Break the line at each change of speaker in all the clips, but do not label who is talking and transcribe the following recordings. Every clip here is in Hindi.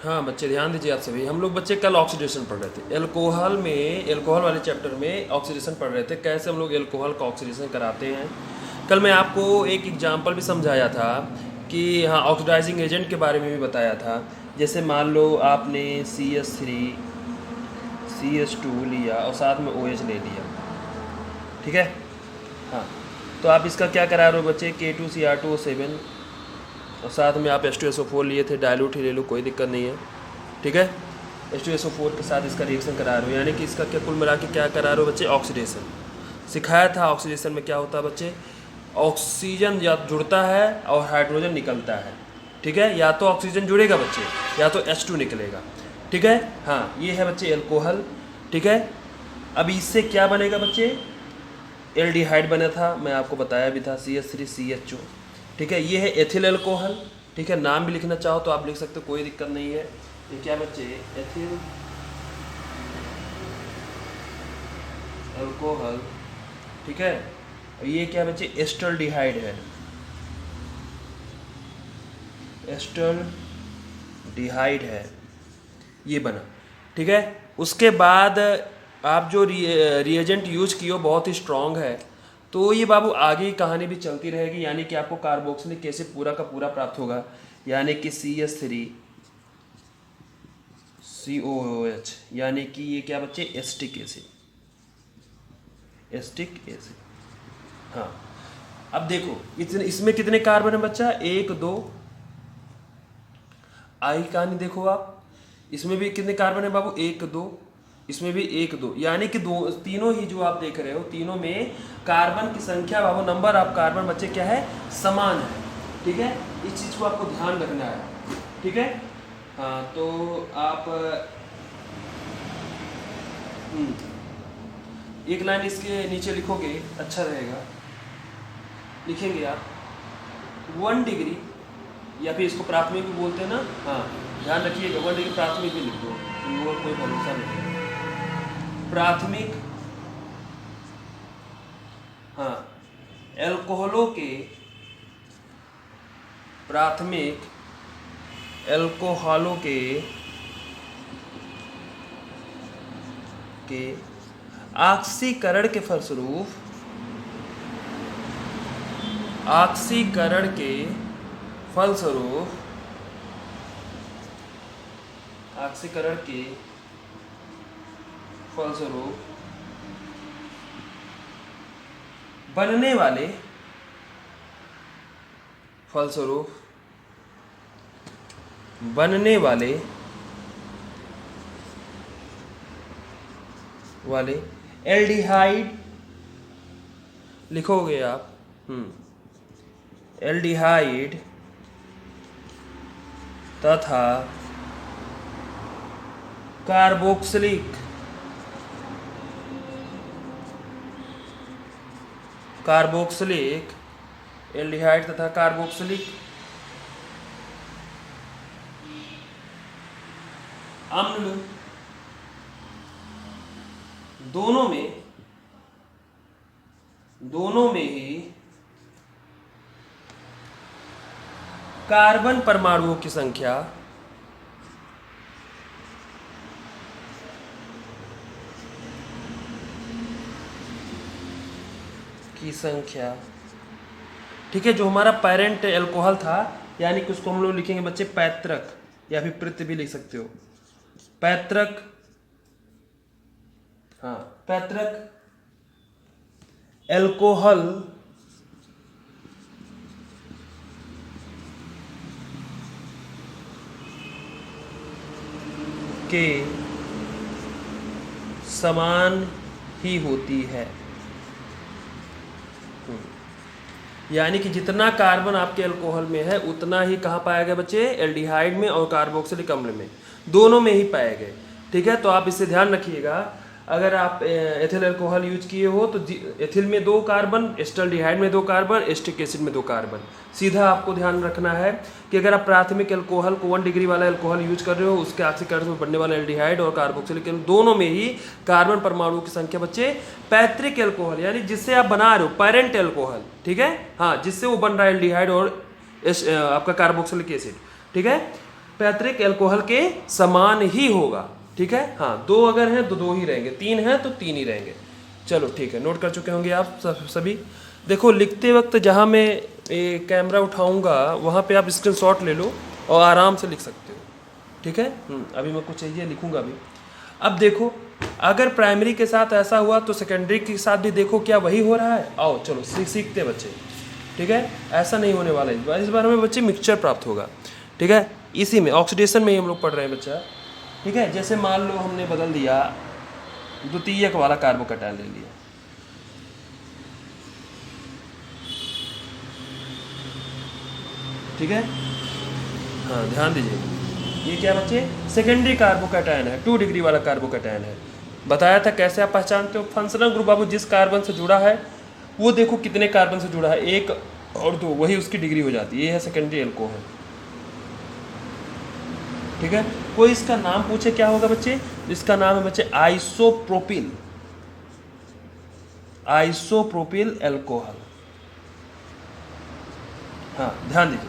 हाँ बच्चे ध्यान दीजिए आप सभी। हम लोग बच्चे कल ऑक्सीडेशन पढ़ रहे थे, एल्कोहल में, एल्कोहल वाले चैप्टर में ऑक्सीडेशन पढ़ रहे थे, कैसे हम लोग एल्कोहल का ऑक्सीडेशन कराते हैं। कल मैं आपको एक एग्जांपल भी समझाया था कि हाँ ऑक्सीडाइजिंग एजेंट के बारे में भी बताया था। जैसे मान लो आपने CH3 CH2 लिया और साथ में OH ले लिया, ठीक है। हाँ, तो आप इसका क्या करा रहे हो बच्चे, K2Cr2O7 और साथ में आप H2SO4 लिए थे, डायलूट ही ले लो, कोई दिक्कत नहीं है, ठीक है। H2SO4 के साथ इसका रिएक्शन करा रहे हो, यानी कि इसका क्या कुल मिला के क्या करा रहे हो बच्चे, ऑक्सीडेशन। सिखाया था ऑक्सीडेशन में क्या होता है बच्चे, ऑक्सीजन या जुड़ता है और हाइड्रोजन निकलता है, ठीक है। या तो ऑक्सीजन जुड़ेगा बच्चे या तो H2 निकलेगा, ठीक है। हाँ, ये है बच्चे एल्कोहल, ठीक है। अब इससे क्या बनेगा बच्चे, एल्डिहाइड बना था, मैं आपको बताया भी था, CH3CHO, ठीक है। ये है एथिल एल्कोहल, ठीक है। नाम भी लिखना चाहो तो आप लिख सकते हो, कोई दिक्कत नहीं है। ये क्या बच्चे, एथिल एल्कोहल, ठीक है। और ये क्या बच्चे, एस्टल्डिहाइड है, एस्टल्डिहाइड है, ये बना, ठीक है। उसके बाद आप जो रिएजेंट यूज किए बहुत ही स्ट्रांग है, तो ये बाबू आगे की कहानी भी चलती रहेगी, यानी कि आपको कार्बोक्सिलिक एसिड पूरा का पूरा प्राप्त होगा, यानी कि CH3COOH, यानी कि ये क्या बच्चे, एस्टिक एसिड, एस्टिक एसिड। हाँ, अब देखो इसमें कितने कार्बन है बच्चा, 1 2, आई कहानी देखो आप, इसमें भी कितने कार्बन है बाबू, 1 2, इसमें भी 1 2, यानी कि दो तीनों ही जो आप देख रहे हो, तीनों में कार्बन की संख्या बाबू, नंबर ऑफ कार्बन बच्चे क्या है, समान है, ठीक है। इस चीज को आपको ध्यान रखना है, ठीक है। हाँ, तो आप एक लाइन इसके नीचे लिखोगे अच्छा रहेगा, लिखेंगे आप 1 डिग्री, या फिर इसको प्राथमिक भी बोलते हैं ना, हाँ ध्यान रखिएगा, 1 डिग्री प्राथमिक भी लिख दो, वो कोई भरोसा नहीं है। प्राथमिक, हाँ, एल्कोहलों के, प्राथमिक एल्कोहलों के ऑक्सीकरण के फलस्वरूप, ऑक्सीकरण के फलस्वरूप, ऑक्सीकरण के फलस्वरूप बनने वाले, फलस्वरूप बनने वाले एल्डिहाइड लिखोगे आप, एल्डिहाइड तथा कार्बोक्सिलिक एल्डिहाइड तथा कार्बोक्सिलिक अम्ल दोनों में ही कार्बन परमाणुओं की संख्या ठीक है, जो हमारा पेरेंट एल्कोहल था, यानी कि उसको हम लोग लिखेंगे बच्चे पैतृक, या फिर पितृ भी लिख सकते हो, पैतृक, हाँ पैतृक एल्कोहल के समान ही होती है, यानी कि जितना कार्बन आपके अल्कोहल में है उतना ही कहाँ पाया गया बच्चे, एल्डिहाइड में और कार्बोक्सिलिक अम्ल में, दोनों में ही पाए गए, ठीक है। तो आप इससे ध्यान रखिएगा, अगर आप एथिल अल्कोहल यूज किए हो तो एथिल में 2 कार्बन, एस्टल्डिहाइड में 2 कार्बन, एस्टिक एसिड में 2 कार्बन, सीधा आपको ध्यान रखना है कि अगर आप प्राथमिक अल्कोहल को 1 डिग्री वाला अल्कोहल यूज कर रहे हो, उसके ऑक्सीकरण में बनने वाला एल्डिहाइड और कार्बोक्सिलिक दोनों में ही कार्बन परमाणुओं की संख्या बच्चे, पैतृक अल्कोहल यानी जिससे आप बना रहे हो, पेरेंट अल्कोहल, ठीक है, हाँ जिससे वो बन रहा है एल्डिहाइड और आपका कार्बोक्सिलिक एसिड, ठीक है। पैतृक एल्कोहल के समान ही होगा। ठीक है, हाँ, 2 अगर हैं तो 2 ही रहेंगे, 3 हैं तो 3 ही रहेंगे। चलो ठीक है, नोट कर चुके होंगे आप सभी। देखो लिखते वक्त जहाँ मैं कैमरा उठाऊंगा वहाँ पे आप स्क्रीनशॉट ले लो और आराम से लिख सकते हो। ठीक है, अभी मैं कुछ चीज़ें लिखूंगा अभी। अब देखो, अगर प्राइमरी के साथ ऐसा हुआ तो सेकेंडरी के साथ भी देखो क्या वही हो रहा है। आओ चलो सीखते बच्चे। ठीक है, ऐसा नहीं होने वाला इस बार हमें बच्चे मिक्सचर प्राप्त होगा। ठीक है, इसी में ऑक्सीडेशन में ही हम लोग पढ़ रहे हैं बच्चा। ठीक है, जैसे मान लो हमने बदल दिया, द्वितीयक वाला कार्बोकैटायन ले लिया। ठीक है, हाँ ध्यान दीजिए, ये क्या बच्चे, सेकेंडरी कार्बोकैटायन है, 2 डिग्री वाला कार्बोकैटायन है। बताया था कैसे आप पहचानते हो। फंक्शनल ग्रुप बाबू जिस कार्बन से जुड़ा है वो देखो कितने कार्बन से जुड़ा है, 1 और 2, वही उसकी डिग्री हो जाती है। ये है सेकेंडरी एल्कोहल। ठीक है, कोई इसका नाम पूछे क्या होगा बच्चे, इसका नाम है बच्चे आइसोप्रोपिल, आइसोप्रोपिल एल्कोहल। हाँ ध्यान दीजिए,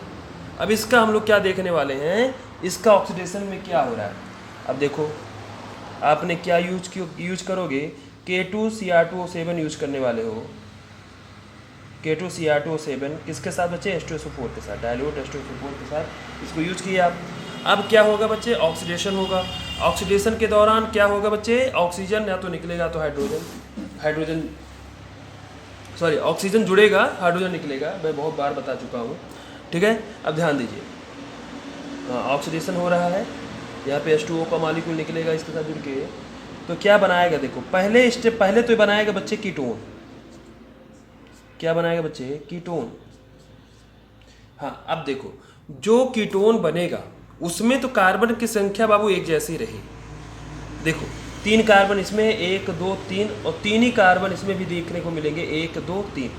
अब इसका हम लोग क्या देखने वाले हैं, इसका ऑक्सीडेशन में क्या हो रहा है। अब देखो आपने क्या यूज करोगे, K2Cr2O7 यूज करने वाले हो। K2Cr2O7 किसके साथ बच्चे, H2SO4 के साथ, डाइल्यूट H2SO4 के साथ इसको यूज किया आप। अब क्या होगा बच्चे, ऑक्सीडेशन होगा। ऑक्सीडेशन के दौरान क्या होगा बच्चे, ऑक्सीजन या तो निकलेगा तो ऑक्सीजन जुड़ेगा, हाइड्रोजन निकलेगा, मैं बहुत बार बता चुका हूँ। ठीक है, अब ध्यान दीजिए, हाँ ऑक्सीडेशन हो रहा है, यहाँ पे H2O का मॉलिक्यूल निकलेगा इसके साथ जुड़ के, तो क्या बनाएगा देखो, पहले तो बनाएगा बच्चे कीटोन। क्या बनाएगा बच्चे, कीटोन। हाँ अब देखो, जो कीटोन बनेगा उसमें तो कार्बन की संख्या बाबू एक जैसी रही। देखो 3 कार्बन इसमें, 1 2 3, और 3 ही कार्बन इसमें भी देखने को मिलेंगे, 1 2 3।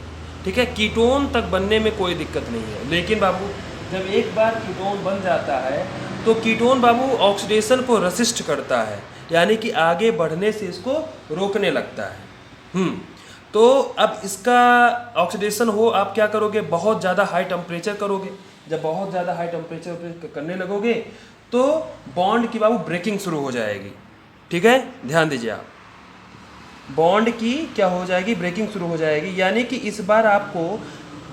ठीक है, कीटोन तक बनने में कोई दिक्कत नहीं है। लेकिन बाबू जब एक बार कीटोन बन जाता है तो कीटोन बाबू ऑक्सीडेशन को रेसिस्ट करता है, यानी कि आगे बढ़ने से इसको रोकने लगता है। तो अब इसका ऑक्सीडेशन हो, आप क्या करोगे, बहुत ज़्यादा हाई टेम्परेचर करोगे। जब बहुत ज़्यादा हाई टेम्परेचर पे करने लगोगे तो बॉन्ड की बाबू ब्रेकिंग शुरू हो जाएगी। ठीक है, ध्यान दीजिए आप, बॉन्ड की क्या हो जाएगी, ब्रेकिंग शुरू हो जाएगी। यानी कि इस बार आपको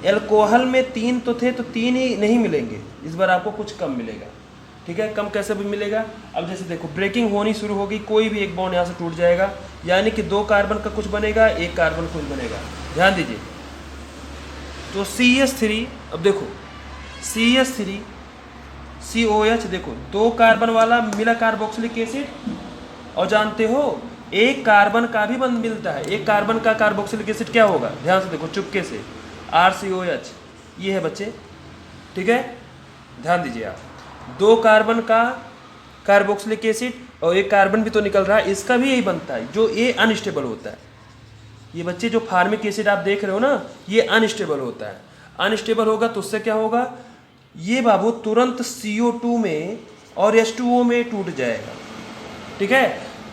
एल्कोहल में 3 तो थे तो 3 ही नहीं मिलेंगे, इस बार आपको कुछ कम मिलेगा। ठीक है, कम कैसे भी मिलेगा, अब जैसे देखो ब्रेकिंग होनी शुरू होगी, कोई भी एक बॉन्ड यहाँ से टूट जाएगा, यानी कि 2 कार्बन का कुछ बनेगा, 1 कार्बन कुछ बनेगा। ध्यान दीजिए, तो CH3, अब देखो CH3 COH, देखो 2 कार्बन वाला मिला कार्बोक्सिलिक एसिड, और जानते हो 1 कार्बन का भी बंद मिलता है। 1 कार्बन का कार्बोक्सिलिक एसिड क्या होगा, ध्यान से देखो चुपके से, RCOH, ये है बच्चे। ठीक है, ध्यान दीजिए आप, 2 कार्बन का कार्बोक्सिलिक एसिड और 1 कार्बन भी तो निकल रहा है, इसका भी यही बनता है, जो ये अनस्टेबल होता है। ये बच्चे जो फार्मिक एसिड आप देख रहे हो ना, ये अनस्टेबल होता है। अनस्टेबल होगा तो उससे क्या होगा, ये बाबू तुरंत CO2 में और H2O में टूट जाएगा। ठीक है,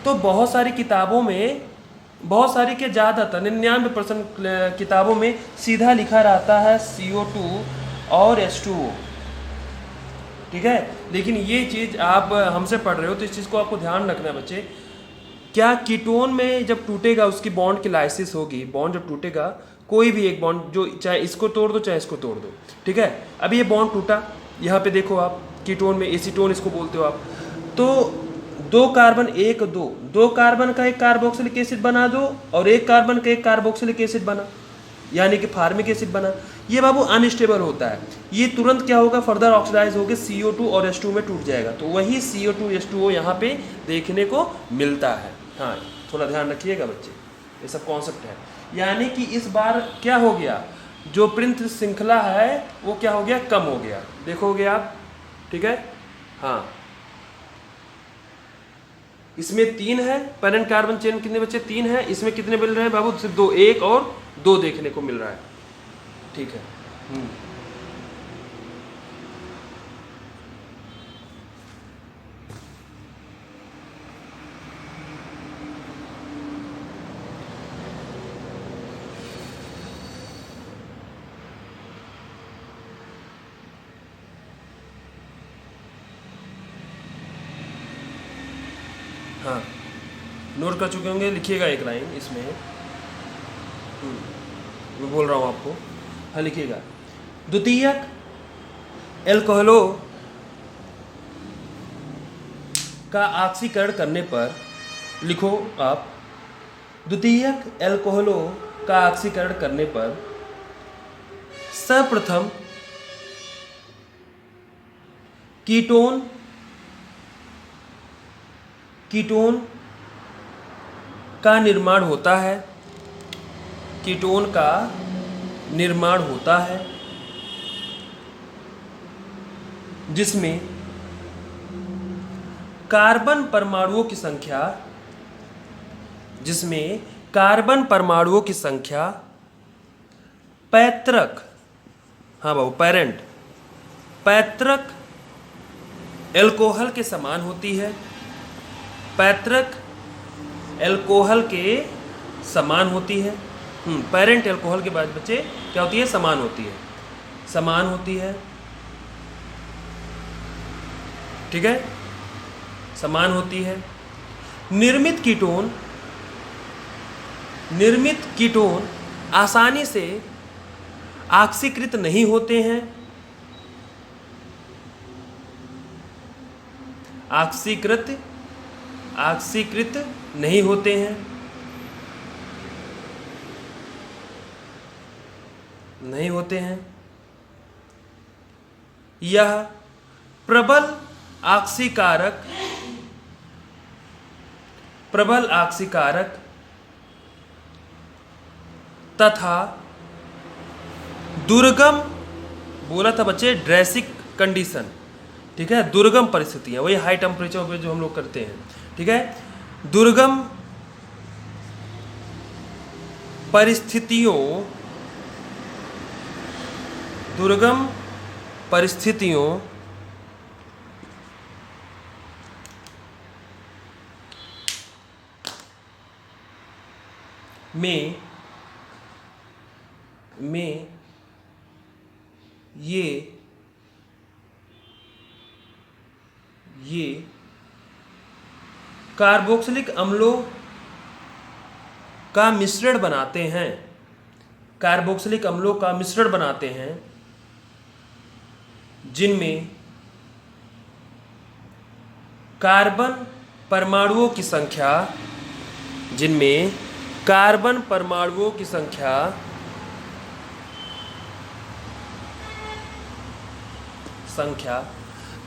तो बहुत सारी किताबों में, बहुत सारी के ज़्यादातर 99% किताबों में सीधा लिखा रहता है CO2 और H2O। ठीक है, लेकिन ये चीज़ आप हमसे पढ़ रहे हो तो इस चीज़ को आपको ध्यान रखना है बच्चे। क्या कीटोन में जब टूटेगा उसकी बॉन्ड की लाइसिस होगी, बॉन्ड जब टूटेगा कोई भी एक बॉन्ड, जो चाहे इसको तोड़ दो चाहे इसको तोड़ दो। ठीक है, अब ये बॉन्ड टूटा, यहाँ पे देखो आप कीटोन में एसीटोन इसको बोलते हो आप, तो 2 कार्बन 1 2, 2 कार्बन का 1 कार्बोक्सिलिक एसिड बना दो और 1 कार्बन का 1 कार्बोक्सिलिक एसिड बना, यानी कि फार्मिक एसिड बना। ये बाबू अनस्टेबल होता है, ये तुरंत क्या होगा, फर्दर ऑक्सीडाइज होकर CO2 और H2 में टूट जाएगा। तो वही CO2 H2O यहाँ पे देखने को मिलता है। हाँ थोड़ा ध्यान रखिएगा बच्चे, ये सब कॉन्सेप्ट है। यानी कि इस बार क्या हो गया, जो प्रिंथ श्रृंखला है वो क्या हो गया, कम हो गया, देखोगे आप। ठीक है, हाँ इसमें 3 है, पेरेंट कार्बन चेन कितने बच्चे, 3 है, इसमें कितने मिल रहे हैं बाबू, सिर्फ 2, 1 और 2 देखने को मिल रहा है। ठीक है, हाँ, नोट कर चुके होंगे, लिखिएगा एक लाइन इसमें। मैं बोल रहा हूँ आपको, हाँ लिखिएगा। द्वितीयक एल्कोहलों का ऑक्सीकरण करने पर, लिखो आप, द्वितीयक एल्कोहलों का ऑक्सीकरण करने पर सर्वप्रथम कीटोन का निर्माण होता है। कीटोन का निर्माण होता है जिसमें कार्बन परमाणुओं की संख्या पैतृक, हाँ बाबू पैतृक एल्कोहल के समान होती है। पैतृक एल्कोहल के समान होती है। पेरेंट एल्कोहल के बाद बच्चे क्या होती है? समान होती है। ठीक है, समान होती है। निर्मित कीटोन आसानी से ऑक्सीकृत नहीं होते हैं। ऑक्सीकृत नहीं होते हैं। यह प्रबल ऑक्सीकारक तथा दुर्गम, बोला था बच्चे ड्रेसिक कंडीशन, ठीक है, दुर्गम परिस्थितियां, वही हाई टेम्परेचर पे जो हम लोग करते हैं, ठीक है, दुर्गम परिस्थितियों में ये कार्बोक्सिलिक अम्लों का मिश्रण बनाते हैं। जिनमें कार्बन परमाणुओं की संख्या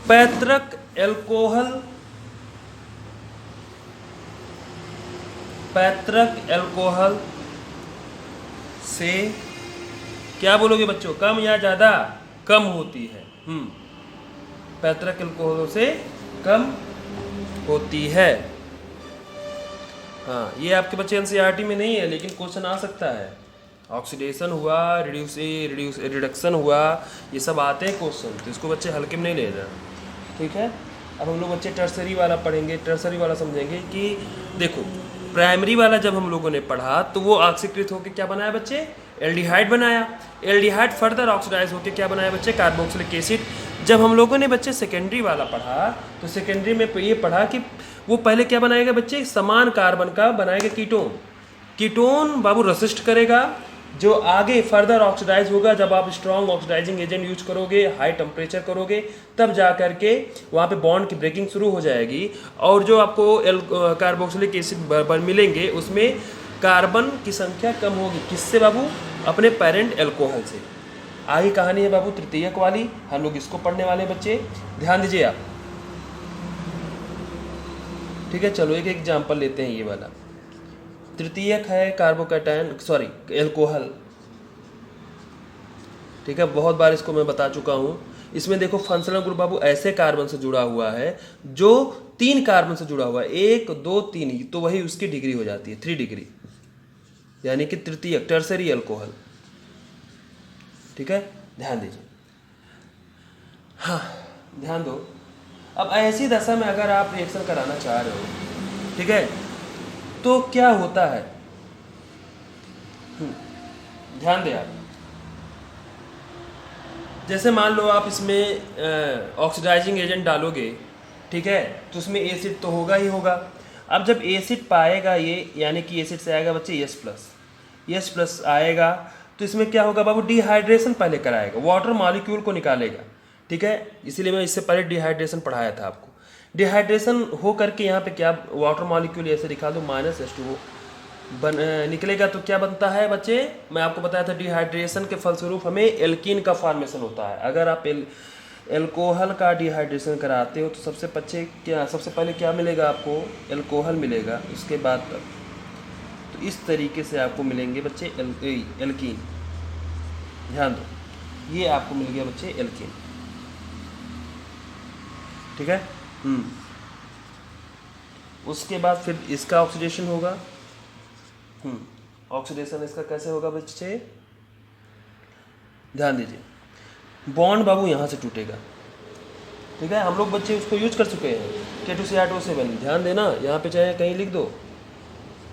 पैतृक एल्कोहल से क्या बोलोगे बच्चों? कम या ज्यादा? कम होती है। पैतृक एल्कोहलों से कम होती है। हाँ, ये आपके बच्चे एनसीईआरटी में नहीं है, लेकिन क्वेश्चन आ सकता है। ऑक्सीडेशन हुआ, रिडक्शन हुआ, ये सब आते हैं क्वेश्चन, तो इसको बच्चे हल्के में नहीं ले रहे। ठीक है, अब हम लोग बच्चे टर्सरी वाला पढ़ेंगे। टर्सरी वाला समझेंगे कि देखो, प्राइमरी वाला जब हम लोगों ने पढ़ा तो वो ऑक्सीकृत होकर क्या बनाया बच्चे? एल्डिहाइड बनाया। एल्डिहाइड फर्दर ऑक्सीडाइज होकर क्या बनाया बच्चे? Carboxylic acid. जब हम लोगों ने बच्चे सेकेंडरी वाला पढ़ा तो सेकेंडरी में ये पढ़ा कि वो पहले क्या बनाएगा बच्चे? समान कार्बन का बनाएगा कीटोन बाबू रेसिस्ट करेगा, जो आगे फर्दर ऑक्सीडाइज होगा। जब आप स्ट्रॉन्ग ऑक्सीडाइजिंग एजेंट यूज करोगे, हाई टेम्परेचर करोगे, तब जा करके वहाँ पे बॉन्ड की ब्रेकिंग शुरू हो जाएगी, और जो आपको कार्बोक्सिलिक एसिड मिलेंगे उसमें कार्बन की संख्या कम होगी। किससे बाबू? अपने पेरेंट एल्कोहल से। आगे कहानी है बाबू तृतीयक वाली, हम लोग इसको पढ़ने वाले बच्चे, ध्यान दीजिए आप। ठीक है, चलो एक एग्जाम्पल लेते हैं। ये वाला तृतीयक है एल्कोहल। ठीक है, बहुत बार इसको मैं बता चुका हूं। इसमें देखो फंक्शनल ग्रुप बाबू ऐसे कार्बन से जुड़ा हुआ है जो 3 कार्बन से जुड़ा हुआ है, 1 2 3, तो वही उसकी डिग्री हो जाती है 3 डिग्री, यानी कि तृतीयक टर्सरी एल्कोहल। ठीक है, ध्यान दीजिए। हाँ, ध्यान दो। अब ऐसी दशा में अगर आप रिएक्शन कराना चाह रहे हो, ठीक है, तो क्या होता है? ध्यान दें आप। जैसे मान लो आप इसमें ऑक्सीडाइजिंग एजेंट डालोगे, ठीक है, तो उसमें एसिड तो होगा ही होगा। अब जब एसिड पाएगा ये, यानी कि एसिड से आएगा बच्चे यस प्लस आएगा, तो इसमें क्या होगा बाबू, डिहाइड्रेशन पहले कराएगा, वाटर मॉलिक्यूल को निकालेगा, ठीक है। इसीलिए मैं इससे पहले डिहाइड्रेशन पढ़ाया था आपको। डिहाइड्रेशन हो करके यहाँ पे क्या वाटर मॉलिक्यूल ऐसे दिखा दो -H2O निकलेगा, तो क्या बनता है बच्चे, मैं आपको बताया था डिहाइड्रेशन के फलस्वरूप हमें एल्कीन का फॉर्मेशन होता है। अगर आप एल्कोहल का डिहाइड्रेशन कराते हो तो सबसे पहले क्या मिलेगा आपको, एल्कोहल मिलेगा, उसके बाद तो इस तरीके से आपको मिलेंगे बच्चे एल्कीन। ध्यान दो, ये आपको मिल गया बच्चे एल्कीन, ठीक है। उसके बाद फिर इसका ऑक्सीडेशन होगा। ऑक्सीडेशन इसका कैसे होगा बच्चे, ध्यान दीजिए, बॉन्ड बाबू यहाँ से टूटेगा, ठीक है। हम लोग बच्चे उसको यूज कर चुके हैं, K2Cr2O7, ध्यान देना, यहाँ पे चाहे कहीं लिख दो,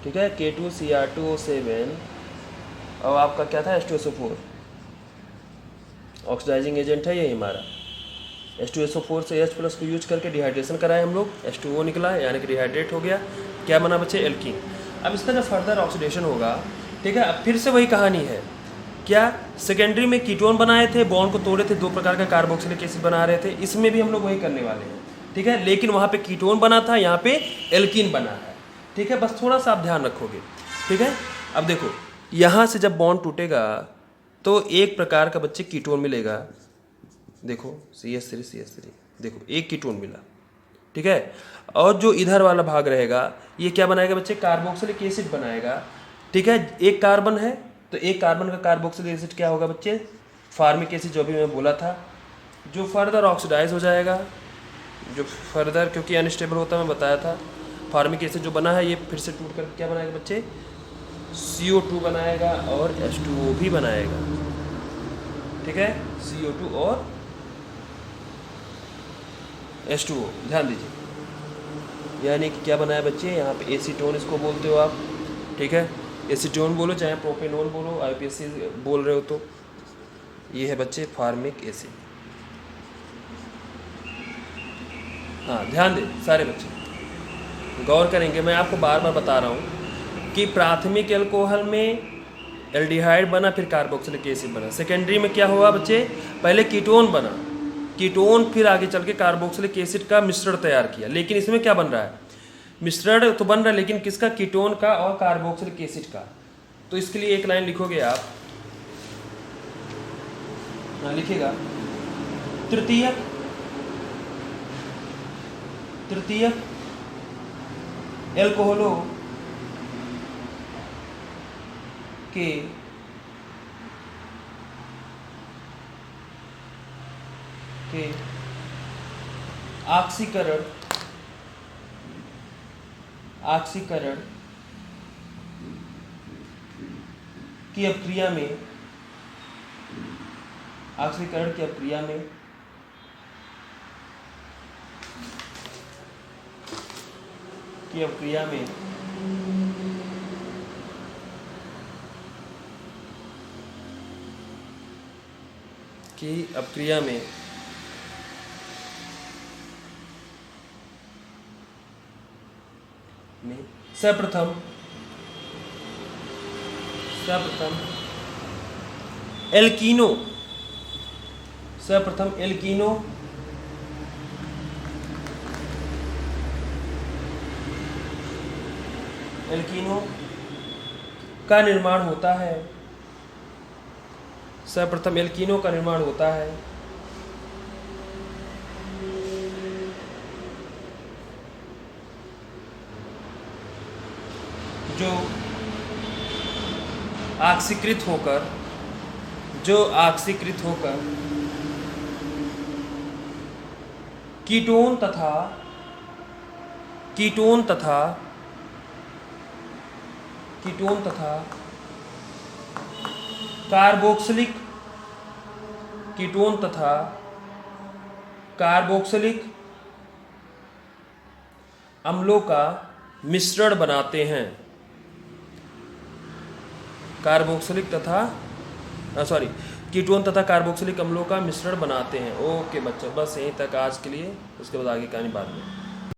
ठीक है, K2Cr2O7 और आपका क्या था H2SO4, ऑक्सीडाइजिंग एजेंट है ये हमारा। H2SO4 से H+ को यूज करके डिहाइड्रेशन कराए हम लोग, H2O निकला यानी कि डिहाइड्रेट हो गया, क्या बना बच्चे, एल्कीन। अब इसका जब फर्दर ऑक्सीडेशन होगा, ठीक है, अब फिर से वही कहानी है, क्या सेकेंडरी में कीटोन बनाए थे, बॉन्ड को तोड़े थे, 2 प्रकार का कार्बोक्सिलिक एसिड बना रहे थे, इसमें भी हम लोग वही करने वाले हैं, ठीक है। लेकिन वहाँ पे कीटोन बना था, यहाँ पे एल्कीन बना है, ठीक है, बस थोड़ा सा आप ध्यान रखोगे, ठीक है। अब देखो यहाँ से जब बॉन्ड टूटेगा तो एक प्रकार का बच्चे कीटोन मिलेगा, देखो CH3 देखो एक कीटोन मिला, ठीक है। और जो इधर वाला भाग रहेगा ये क्या बनाएगा बच्चे, कार्बोक्सिलिक एसिड बनाएगा, ठीक है। एक कार्बन है तो एक कार्बन का कार्बोक्सिलिक एसिड क्या होगा बच्चे, फार्मिक एसिड, जो भी मैं बोला था, जो फर्दर ऑक्सीडाइज हो जाएगा, जो फर्दर क्योंकि अनस्टेबल होता मैं बताया था, फार्मिक एसिड जो बना है ये फिर से टूट कर क्या बनाएगा बच्चे, CO2 बनाएगा और H2O भी बनाएगा, ठीक है, CO2 और H2O, ध्यान दीजिए, यानी कि क्या बनाया बच्चे, यहाँ पे एसीटोन इसको बोलते हो आप, ठीक है, एसीटोन बोलो चाहे प्रोपेनोन बोलो, IPSC बोल रहे हो तो, ये है बच्चे फार्मिक एसिड। हाँ ध्यान दे सारे बच्चे गौर करेंगे, मैं आपको बार बार बता रहा हूँ कि प्राथमिक एल्कोहल में एल्डिहाइड बना, फिर कार्बोक्सिलिक एसिड बना, सेकेंडरी में क्या हुआ बच्चे, पहले कीटोन बना, कीटोन फिर आगे चल के कार्बोक्सिलिक एसिड का मिश्रण तैयार किया। लेकिन इसमें क्या बन रहा है, मिश्रण तो बन रहा है लेकिन किसका, कीटोन का और कार्बोक्सिलिक एसिड का। तो इसके लिए एक लाइन लिखोगे आप, लिखिएगा तृतीयक एल्कोहलों के ऑक्सीकरण की अभिक्रिया में सर्वप्रथम एल्कीनो का निर्माण होता है, सर्वप्रथम एल्कीनो का निर्माण होता है, जो ऑक्सीकृत होकर कीटोन तथा कार्बोक्सिलिक अम्लों का मिश्रण बनाते हैं, कीटोन तथा कार्बोक्सिलिक अम्लों का मिश्रण बनाते हैं। ओके बच्चों, बस यहीं तक आज के लिए, उसके बाद आगे कहानी बाद में।